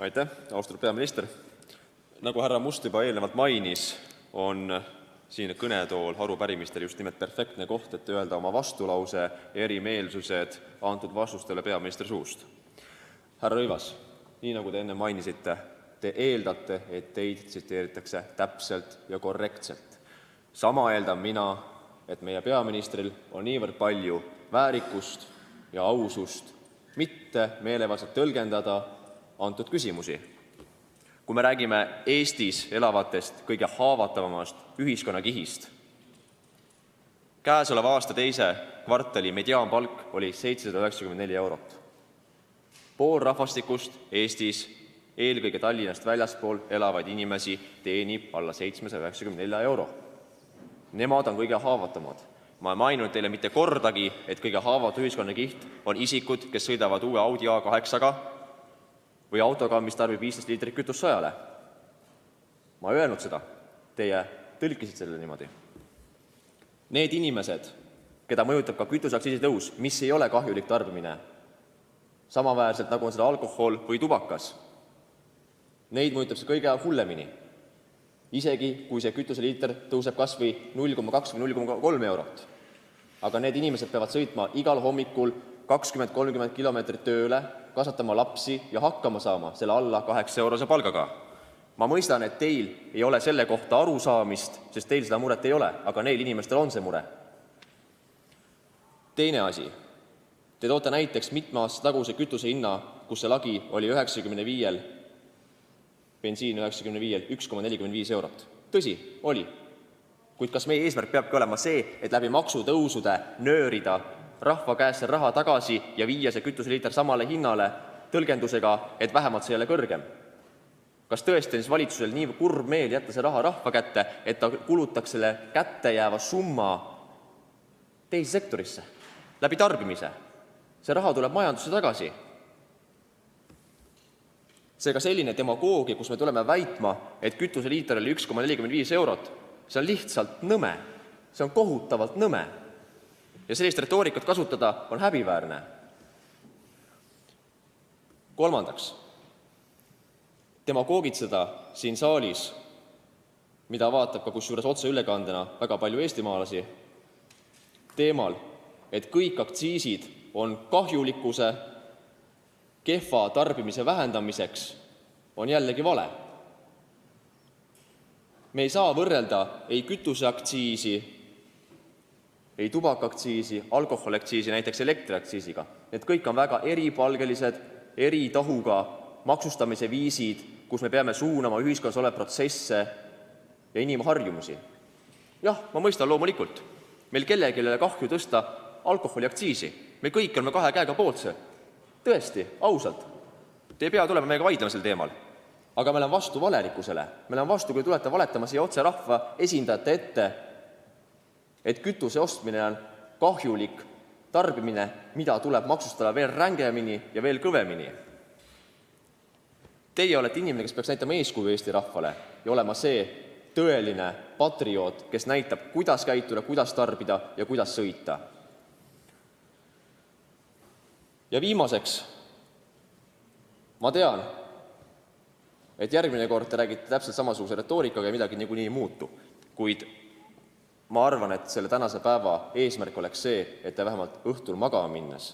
Aitäh, austatud peaminister! Nagu härra Must juba eelnevalt mainis, on siin kõnetool arupärimistel just nimelt perfektne koht, et öelda oma vastulause ja erimeelsused antud vastustele peaministri suust. Härra Rõivas, nii nagu te enne mainisite, te eeldate, et teid tsiteeritakse täpselt ja korrektselt. Sama eeldan mina, et meie peaministril on niivõrd palju väärikust ja ausust mitte meelevaldselt tõlgendada antud küsimusi. Kui me räägime Eestis elavatest kõige haavatavamast ühiskonnakihist, käesoleva aasta teise kvartali mediaanpalk oli 794 eurot. Pool rahvastikust Eestis, eelkõige Tallinnast väljaspool elavaid inimesi, teenib alla 794 euro. Nemad on kõige haavatavamad. Ma ei maininud teile mitte kordagi, et kõige haavatav ühiskonnakiht on isikud, kes sõidavad uue Audi A8-ga või autoga, mis tarbib 15 liitrit kütust 100-le. Ma ei öelnud seda. Teie tõlkisite selle niimoodi. Need inimesed, keda mõjutab ka kütuseaktsiisi tõus, mis ei ole kahjulik tarbimine, samaväärselt nagu on seda alkohol või tubakas, neid mõjutab see kõige hullemini. Isegi kui see kütuseliiter tõuseb kas või 0,2 või 0,3 eurot. Aga need inimesed peavad sõitma igal hommikul 20-30 kilomeetrit tööle, kasvatama lapsi ja hakkama saama selle alla 8-eurose palgaga. Ma mõistan, et teil ei ole selle kohta arusaamist, sest teil seda muret ei ole, aga neil inimestel on see mure. Teine asi. Te toote näiteks mitme aasta taguse kütuse hinna, kus see lagi oli 95, bensiin 95, 1,45 eurot. Tõsi, oli. Kuid kas meie eesmärk peabki olema see, et läbi maksutõusude nöörida rahva käest raha tagasi ja viia see kütuseliiter samale hinnale tõlgendusega, et vähemalt see ei ole kõrgem? Kas tõesti on valitsusel nii kurb meel jätta see raha rahva kätte, et ta kulutaks selle kätte jääva summa teise sektorisse, läbi tarbimise? See raha tuleb majandusse tagasi. Seega selline demagoogia, kus me tuleme väitma, et kütuseliiter oli 1,45 eurot, see on lihtsalt nõme. See on kohutavalt nõme. Ja sellist retoorikat kasutada on häbiväärne. Kolmandaks, demagoogitseda siin saalis, mida vaatab ka kusjuures otse ülekandena väga palju eestimaalasi, teemal, et kõik aktsiisid on kahjulikkuse, kehva tarbimise vähendamiseks, on jällegi vale. Me ei saa võrrelda ei kütuseaktsiisi, ei tubakaaktsiisi, alkoholiaktsiisi, näiteks elektriaktsiisiga. Need kõik on väga eripalgelised, eri tahuga maksustamise viisid, kus me peame suunama ühiskonnas olevaid protsesse ja inimharjumusi. Jah, ma mõistan loomulikult. Meil kellelgi ei ole kahju tõsta alkoholiaktsiisi. Me kõik oleme kahe käega poolt see. Tõesti, ausalt. Te ei pea tulema meiega vaidlema sel teemal. Aga me oleme vastu valelikkusele. Me oleme vastu, kui tulete valetama siia otse rahva esindajate ette, et kütuse ostmine on kahjulik tarbimine, mida tuleb maksustada veel rängemini ja veel kõvemini. Teie olete inimene, kes peaks näitama eeskuju Eesti rahvale ja olema see tõeline patrioot, kes näitab, kuidas käituda, kuidas tarbida ja kuidas sõita. Ja viimaseks, ma tean, et järgmine kord te räägite täpselt samasuguse retoorikaga ja midagi niikuinii ei muutu, kuid ma arvan, et selle tänase päeva eesmärk oleks see, et te vähemalt õhtul magama minnes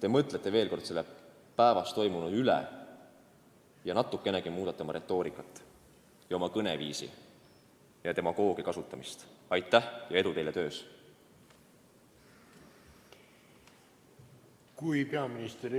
te mõtlete veel kord selle päevas toimunud üle ja natukenegi muudate oma retoorikat ja oma kõneviisi ja demagoogia kasutamist. Aitäh ja edu teile töös! Kui peaminister